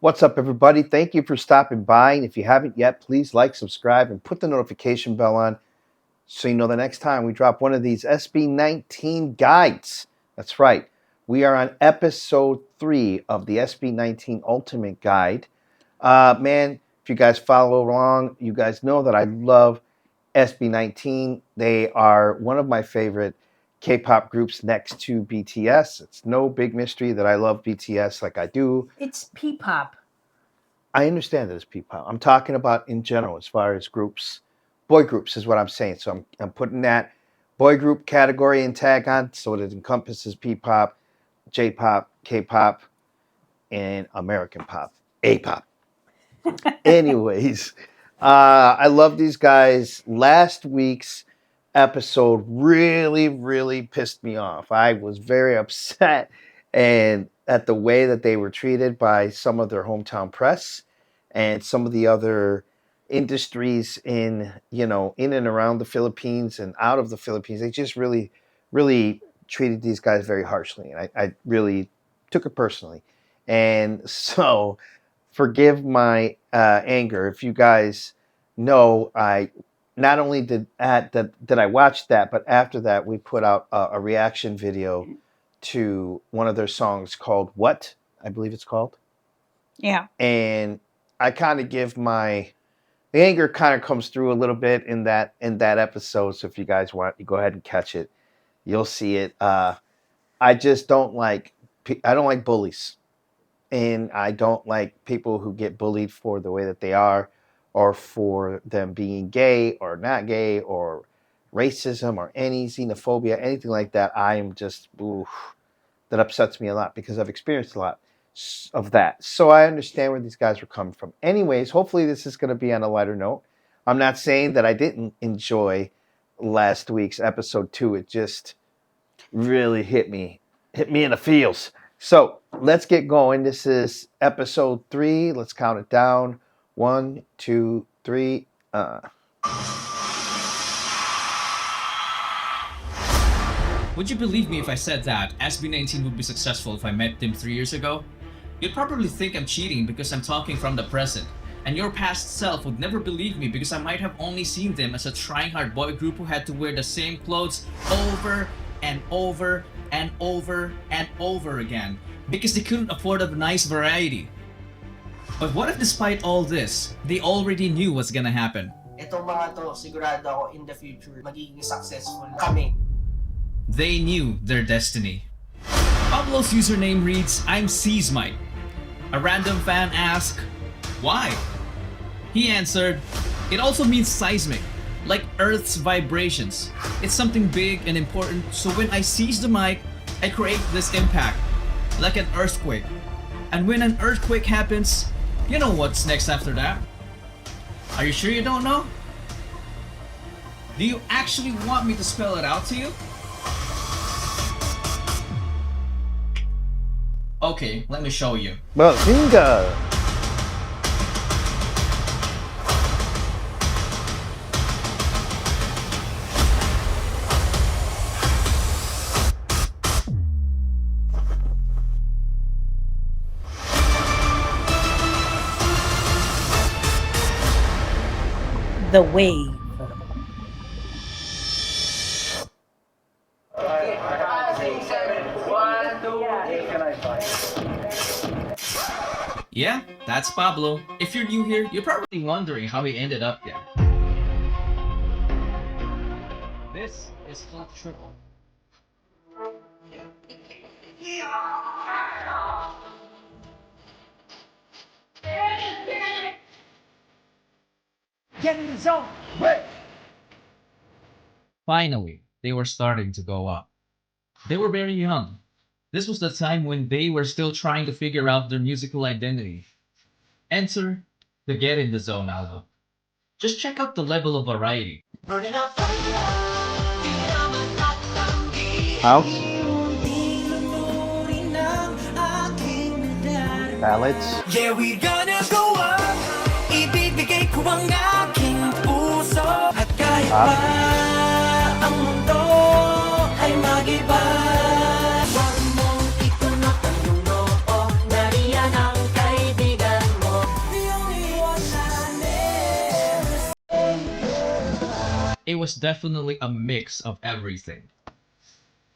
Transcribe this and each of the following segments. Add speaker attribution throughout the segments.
Speaker 1: What's up, everybody? Thank you for stopping by. And if you haven't yet, please like, subscribe, and put the notification bell on so you know the next time we drop one of these SB19 guides. That's right. We are on episode 3 of the SB19 Ultimate Guide. Man, if you guys follow along, you guys know that I love SB19. They are one of my favorite K-pop groups next to BTS. It's no big mystery that I love BTS like I do.
Speaker 2: It's P-pop.
Speaker 1: I understand that it's P-pop. I'm talking about in general as far as groups. Boy groups is what I'm saying. So I'm putting that boy group category and tag on so it encompasses P-pop, J-pop, K-pop, and American pop, A-pop. Anyways, I love these guys. Last week's episode really pissed me off. I was very upset and at the way that they were treated by some of their hometown press and some of the other industries in and around the Philippines and out of the Philippines. They just really treated these guys very harshly, and I really took it personally. And so forgive my anger. If you guys know, I not only did I watch that, but after that we put out a reaction video to one of their songs called What? I believe it's called.
Speaker 2: Yeah.
Speaker 1: And I kind of give the anger kind of comes through a little bit in that episode. So if you guys want, you go ahead and catch it. You'll see it. I just don't like bullies. And I don't like people who get bullied for the way that they are, or for them being gay or not gay, or racism or any xenophobia, anything like that. I am just, that upsets me a lot because I've experienced a lot of that. So I understand where these guys were coming from. Anyways, hopefully this is going to be on a lighter note. I'm not saying that I didn't enjoy last week's episode 2. It just really hit me in the feels. So let's get going. This is episode 3. Let's count it down. 1, 2, 3.
Speaker 3: Would you believe me if I said that SB19 would be successful if I met them 3 years ago? You'd probably think I'm cheating because I'm talking from the present, and your past self would never believe me because I might have only seen them as a trying hard boy group who had to wear the same clothes over and over and over and over again because they couldn't afford a nice variety. But what if despite all this, they already knew what's gonna happen?
Speaker 4: Itong mga to, sigurado ako in the future, magiging successful kami.
Speaker 3: They knew their destiny. Pablo's username reads, I'm Seasmite. A random fan asked, why? He answered, it also means seismic, like Earth's vibrations. It's something big and important, so when I seize the mic, I create this impact, like an earthquake. And when an earthquake happens, you know what's next after that? Are you sure you don't know? Do you actually want me to spell it out to you? Okay, let me show you.
Speaker 1: Bazinga!
Speaker 2: The wave.
Speaker 3: Yeah, that's Pablo. If you're new here, you're probably wondering how he ended up there. This is full triple.
Speaker 4: Get in the zone! Wait!
Speaker 3: Finally, they were starting to go up. They were very young. This was the time when they were still trying to figure out their musical identity. Enter the Get in the Zone album. Just check out the level of variety.
Speaker 1: House. Ballads.
Speaker 5: Yeah, we gonna go up. Ibibigay ko ang aking puso. At kahit pa ang mundo ay mag-iba. Huwag mong itunok ang iyong noo. Nariyan ang kaibigan.
Speaker 3: it was definitely a mix of everything.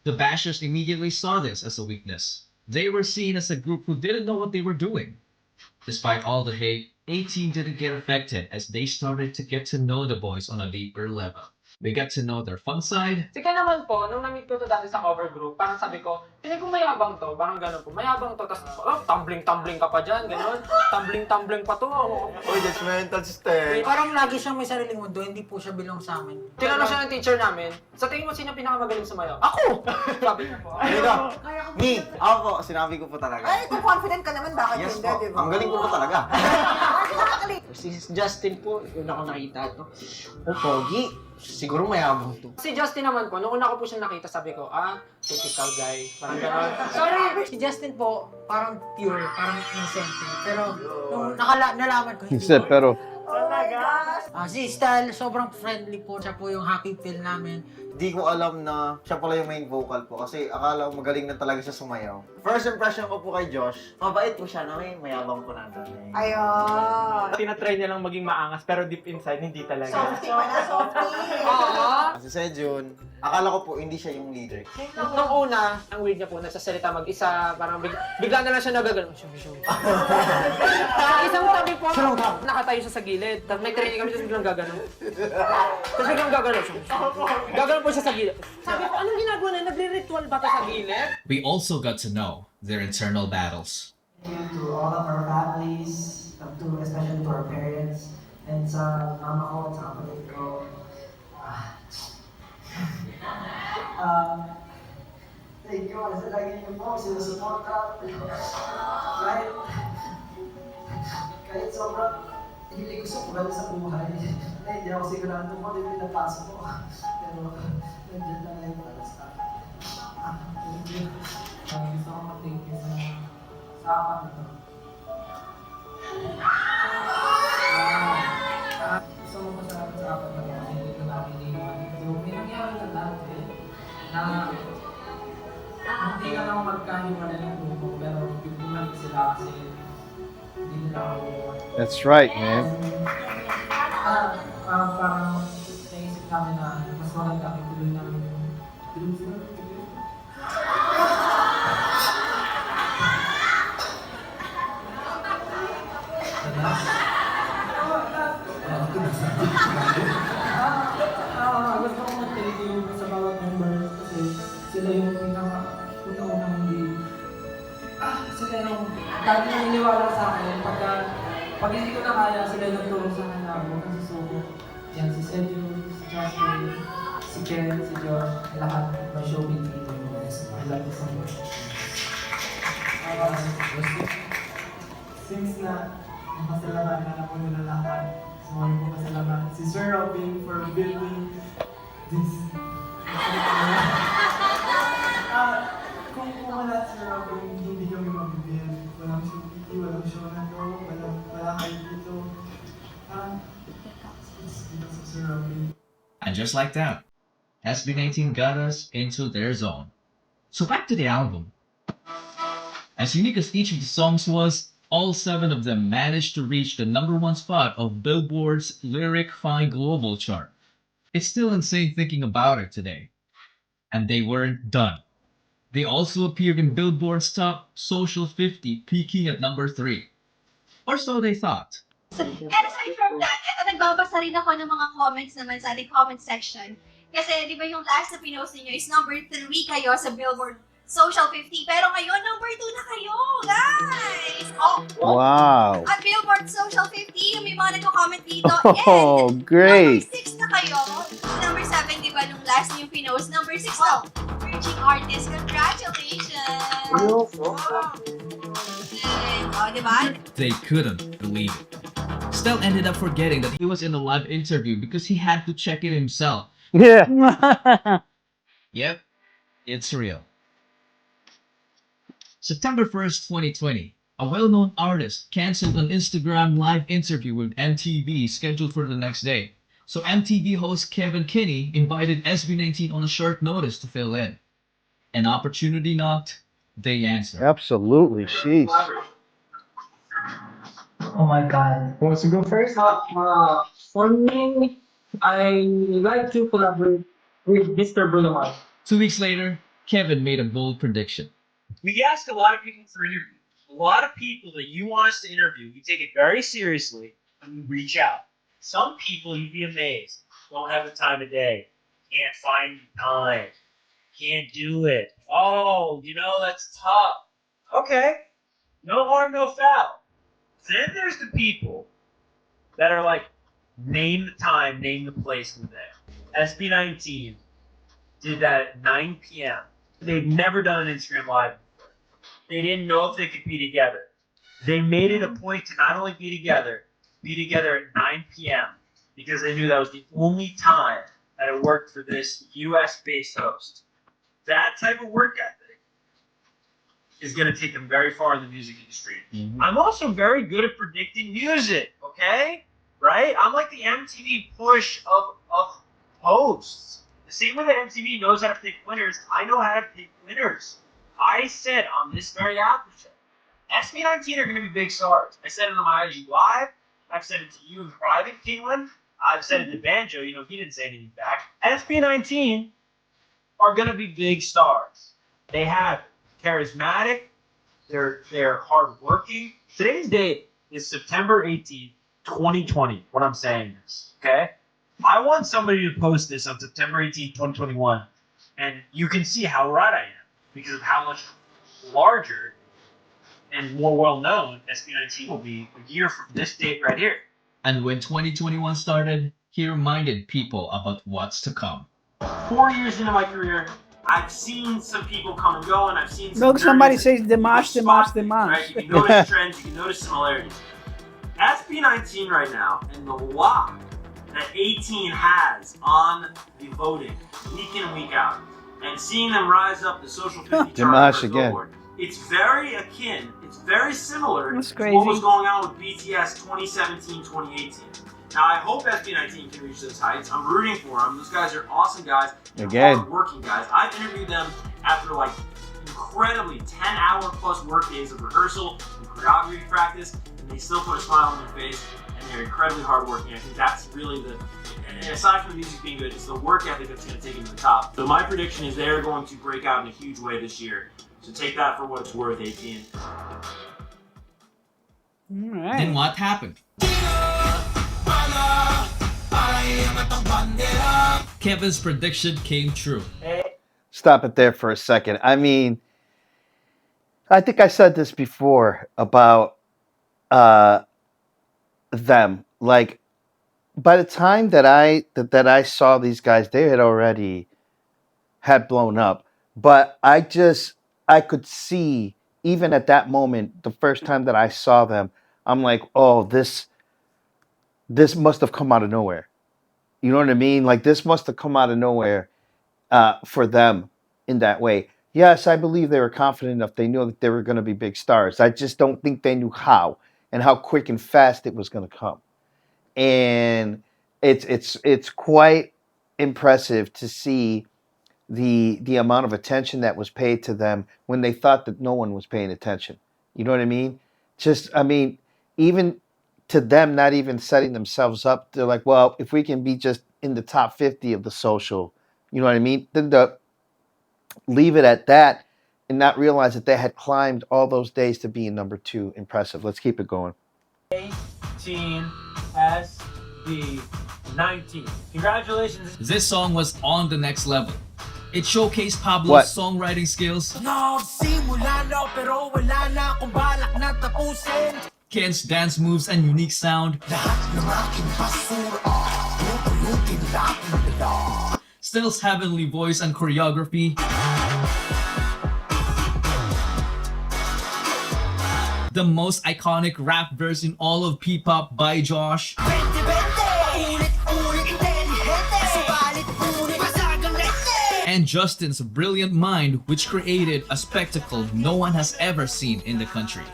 Speaker 3: The bashers immediately saw this as a weakness. They were seen as a group who didn't know what they were doing. Despite all the hate, 18 didn't get affected as they started to get to know the boys on a deeper level. They got to know their fun side.
Speaker 6: Sige naman po, nung na-meet ko to dati sa cover group, parang sabi ko, hindi ko mayabang to, parang gano'n po, mayabang to, tapos, tumbling-tumbling ka pa dyan, gano'n, tumbling-tumbling pa to.
Speaker 7: Uy, judgmental sister.
Speaker 8: Parang lagi siyang may sariling mundo, hindi po siya belong sa amin.
Speaker 6: Tinanong siya ng teacher namin, sa tingin mo sino pinakamagaling sumayaw? Ako! Sabi niya po.
Speaker 7: Halika. Me. Ako po, sinabi ko po talaga.
Speaker 9: Ay, kung confident ka naman, bakit
Speaker 7: Yes
Speaker 9: hindi,
Speaker 7: po.
Speaker 9: di ba?
Speaker 7: Ang galing ko po talaga.
Speaker 4: Si Justin po, yun ako nakita to. Oh, pogi. Siguro mayabang to.
Speaker 6: Si Justin naman po, nung una ko po siya nakita, sabi ko, typical guy, parang gano'n. Sorry!
Speaker 8: Si Justin po, parang pure, parang innocent. Pero nung nalaman ko,
Speaker 1: He
Speaker 8: hindi
Speaker 1: said,
Speaker 8: po.
Speaker 1: pero
Speaker 9: Oh my gosh!
Speaker 8: Si Style, sobrang friendly po. Siya po yung happy pill namin.
Speaker 7: Di ko alam na siya pala yung main vocal po kasi akala ko magaling na talaga siya sumayaw. First impression ko po kay Josh, mabait po siya na mayabang po nandun eh.
Speaker 9: Ayun!
Speaker 6: Tinatry niya lang maging maangas, pero deep inside, hindi talaga.
Speaker 9: Softy pa na, softy!
Speaker 6: Oo!
Speaker 7: Kasi Sejun, akala ko po hindi siya yung leader.
Speaker 6: Nung una, ang weird niya po, nagsasalita mag-isa, parang bigla na lang siya nagagano. Sa isang tabi po, nakatayo siya sa gilid. Tapos may training kami, tapos biglang gagano. Tapos biglang gagano. Gagano po siya sa gilid. Sabi ko, anong ginagawa na? Nagre-ritual ba ito sa gilid?
Speaker 3: We also got to know their internal battles.
Speaker 8: To all of our families, especially to our parents, and sa mama ko at sa kapatid ko. Thank you sa lagi niyo po, sinusuporta. Kahit sobrang hindi ko sukugal sa buhay. Hindi ako sigurado kung ano yung pinapasok ko. Pero nandiyan lang yung para sa akin. Thank you. Gusto ko mag-thank you sa akin na to. Gusto ko masarap sa akin na to kasi hindi ko namin iniwan. So, may nangyari na dati na hindi ka lang magkahiwala ng grupo pero bumalik sila kasi hindi nila ako iniwan.
Speaker 1: that's right, man.
Speaker 8: Parang naisip namin na mas maganda kung tuloy namin yung sila. Gusto ko mag-thank you sa bawat member kasi sila yung pinaka-unang hindi sila yung dati naniniwala sa akin pag hindi ko na kaya sila yung nagtulong sa akin na ako kasi suko yan si Sergio, si Justin, si Ken, si Josh, lahat may showbiz dito I love you so much. Since na napasalamatan na po nila lahat, so po pasalamat si Sir Robin for building this. Kung wala si Sir Robin, hindi kami mag-build. Walang showbiz, walang show na to, wala kayo dito. It's because of Sir Robin.
Speaker 3: And just like that, SB19 got us into their zone. So back to the album. As unique as each of the songs was, all 7 of them managed to reach the #1 spot of Billboard's Lyric Find Global chart. It's still insane thinking about it today. And they weren't done. They also appeared in Billboard's top Social 50, peaking at #3. Or so they thought.
Speaker 10: And aside from that, ito nagbabasa rin ako ng mga comments naman sa ating comment section. Kasi di ba yung last na pinost niyo is #3 kayo sa Billboard Social 50. Pero ngayon, #2 na kayo, guys!
Speaker 1: Wow.
Speaker 10: At Billboard Social 50, may mga nagko-comment dito.
Speaker 1: Oh,
Speaker 10: And
Speaker 1: great.
Speaker 10: #6 na kayo. #7, di ba, nung last yung pinost, #6 na. Emerging artist, congratulations! Di ba?
Speaker 3: They couldn't believe it. Stel ended up forgetting that he was in a live interview because he had to check it himself.
Speaker 1: Yeah.
Speaker 3: Yep, it's real. September 1st, 2020, a well-known artist canceled an Instagram live interview with MTV scheduled for the next day. So MTV host Kevin Kinney invited SB19 on a short notice to fill in. An opportunity knocked, they answered.
Speaker 1: Absolutely. Sheesh.
Speaker 8: Oh my God.
Speaker 6: Who wants to go first?
Speaker 8: For me, I like to collaborate with Mr. Bruno Mars.
Speaker 3: 2 weeks later, Kevin made a bold prediction.
Speaker 11: We ask a lot of people for interviews. A lot of people that you want us to interview, we take it very seriously and we reach out. Some people, you'd be amazed, don't have the time of day, can't find time, can't do it. Oh, that's tough. Okay, no harm, no foul. Then there's the people that are like, name the time, name the place in the day. SB19 did that at 9 p.m. They've never done an Instagram Live before. They didn't know if they could be together. They made it a point to not only be together at 9 p.m. because they knew that was the only time that it worked for this US-based host. That type of work ethic is going to take them very far in the music industry. Mm-hmm. I'm also very good at predicting music, okay? Right? I'm like the MTV push of hosts. The same way that MTV knows how to pick winners, I know how to pick winners. I said on this very after show, SB19 are going to be big stars. I said it on my IG Live. I've said it to you in private, Caitlin. I've said it to Banjo. He didn't say anything back. SB19 are going to be big stars. They have charismatic. They're hardworking. Today's date is September 18th, 2020, when I'm saying this, okay? I want somebody to post this on September 18th, 2021, and you can see how right I am because of how much larger and more well-known SB19 will be a year from this date right here.
Speaker 3: And when 2021 started, he reminded people about what's to come.
Speaker 11: 4 years into my career, I've seen some people come and go, and I've seen some
Speaker 2: Look, somebody
Speaker 11: journeys
Speaker 2: says
Speaker 11: that
Speaker 2: Dimash,
Speaker 11: you
Speaker 2: Dimash,
Speaker 11: spot things,
Speaker 2: Dimash.
Speaker 11: right? You can notice trends, you can notice similarities. SB19 right now, and the lock that 18 has on the voting week in and week out, and seeing them rise up the social 50 chart
Speaker 1: Dimash again.
Speaker 11: Billboard, it's very akin, it's very similar
Speaker 2: That's
Speaker 11: to
Speaker 2: crazy.
Speaker 11: what was going on with BTS 2017, 2018. Now, I hope SB19 can reach those heights. I'm rooting for them. Those guys are awesome guys.
Speaker 1: Again.
Speaker 11: Hard-working guys. I've interviewed them after, incredibly 10-hour plus work days of rehearsal and choreography practice, and they still put a smile on their face, and they're incredibly hardworking. I think that's really and aside from the music being good, it's the work ethic that's going to take them to the top. So my prediction is they're going to break out in a huge way this year. So take that for what it's worth, 18.
Speaker 2: All
Speaker 3: Then
Speaker 2: right.
Speaker 3: what happened? Kevin's prediction came true.
Speaker 1: Stop it there for a second. I mean, I think I said this before about them. Like, by the time that I saw these guys, they had already had blown up. But I could see, even at that moment, the first time that I saw them, I'm like, oh, this must have come out of nowhere. You know what I mean? Like, this must have come out of nowhere for them in that way. Yes, I believe they were confident enough. They knew that they were going to be big stars. I just don't think they knew how and how quick and fast it was going to come. And it's quite impressive to see the amount of attention that was paid to them when they thought that no one was paying attention. You know what I mean? Even to them not even setting themselves up, they're like, well, if we can be just in the top 50 of the social, you know what I mean? Then to leave it at that and not realize that they had climbed all those days to be in number 2. Impressive. Let's keep it going.
Speaker 11: 18 SB19. Congratulations.
Speaker 3: This song was on the next level. It showcased Pablo's
Speaker 1: What?
Speaker 3: songwriting skills,
Speaker 5: Nagsimula na pero wala na akong balak na tapusin.
Speaker 3: Ken's dance moves and unique sound,
Speaker 5: Lahat ng aking basura, pupulutin natin nila.
Speaker 3: Still's heavenly voice and choreography, the most iconic rap verse in all of P-pop by Josh, and Justin's brilliant mind, which created a spectacle no one has ever seen in the country.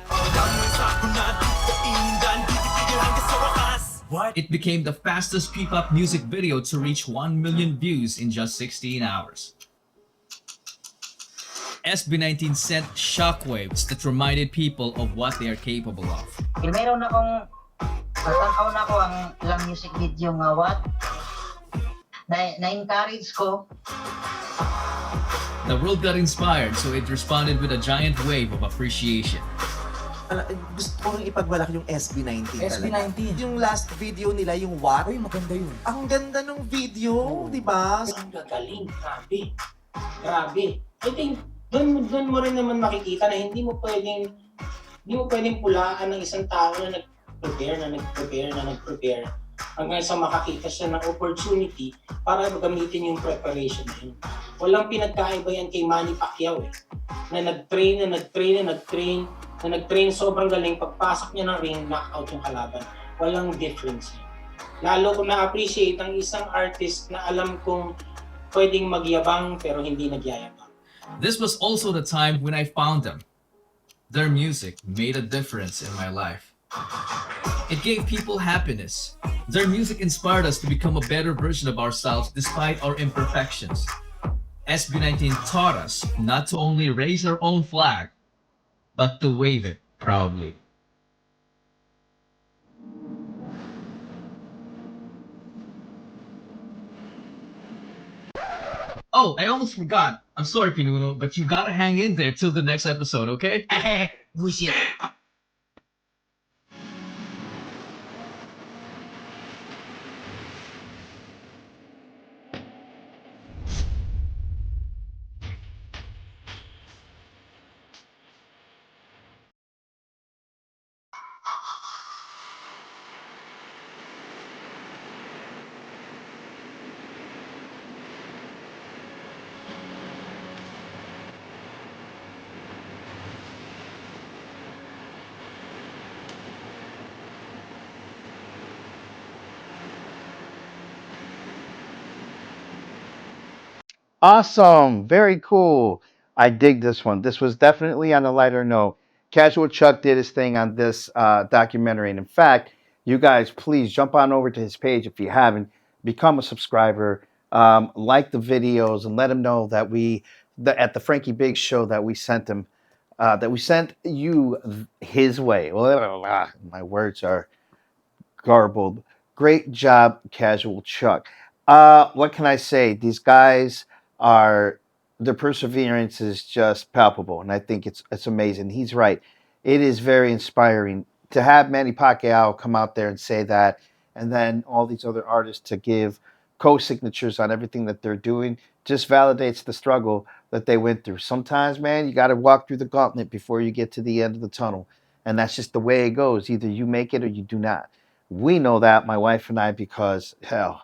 Speaker 3: It became the fastest P-pop music video to reach 1 million views in just 16 hours. SB19 sent shockwaves that reminded people of what they are capable of.
Speaker 12: Mayroon akong natanaw na ko ang ilang music video nga what
Speaker 4: na-encourage ko.
Speaker 3: The world got inspired, so it responded with a giant wave of appreciation.
Speaker 5: Gusto ko rin ipagmalaki yung SB19 talaga.
Speaker 8: SB19.
Speaker 5: Yung last video nila, yung what?
Speaker 8: Uy, maganda yun.
Speaker 5: Ang ganda ng video, di ba?
Speaker 11: Ang gagaling, grabe. Grabe. I think, doon mo rin naman makikita na hindi mo pwedeng pulaan ng isang tao na nag-prepare hanggang sa makakita siya ng opportunity para gamitin yung preparation na yun. Walang pinagkaiba yan kay Manny Pacquiao na nag-train sobrang galing, pagpasok niya ng ring, knockout yung kalaban. Walang difference yun. Lalo ko na-appreciate ang isang artist na alam kong pwedeng magyabang pero hindi nagyayabang.
Speaker 3: This was also the time when I found them. Their music made a difference in my life. It gave people happiness. Their music inspired us to become a better version of ourselves despite our imperfections. SB19 taught us not to only raise our own flag, but to wave it proudly. Oh, I almost forgot. I'm sorry, Pinuno, but you gotta hang in there till the next episode, okay?
Speaker 6: Bullshit.
Speaker 1: Awesome. Very cool. I dig this one. This was definitely on a lighter note. Casual Chuck did his thing on this documentary. And in fact, you guys, please jump on over to his page if you haven't. Become a subscriber. Like the videos and let him know that at the Frankie Biggz show that we sent him, that we sent you his way. My words are garbled. Great job, Casual Chuck. What can I say? These guys are their perseverance is just palpable, and I think it's amazing. He's right. It is very inspiring to have Manny Pacquiao come out there and say that, and then all these other artists to give co-signatures on everything that they're doing just validates the struggle that they went through. Sometimes, man, you got to walk through the gauntlet before you get to the end of the tunnel, and that's just the way it goes. Either you make it or you do not. We know that, my wife and I, because hell,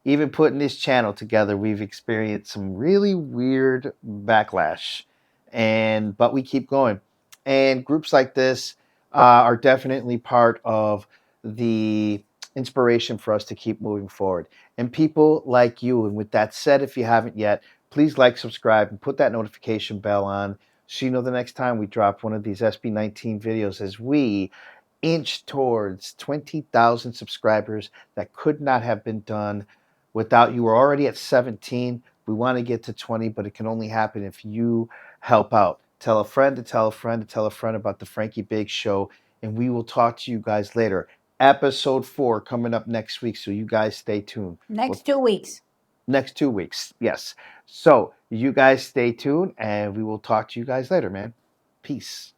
Speaker 1: even putting this channel together, we've experienced some really weird backlash, but we keep going. And groups like this are definitely part of the inspiration for us to keep moving forward. And people like you. And with that said, if you haven't yet, please like, subscribe, and put that notification bell on so you know the next time we drop one of these SB19 videos as we inch towards 20,000 subscribers. That could not have been done without you. We're already at 17. We want to get to 20, but it can only happen if you help out. Tell a friend to tell a friend to tell a friend about the Frankie Biggz Show, and we will talk to you guys later. Episode 4 coming up next week, so you guys stay tuned.
Speaker 2: Next 2 weeks.
Speaker 1: Next 2 weeks, yes. So you guys stay tuned, and we will talk to you guys later, man. Peace.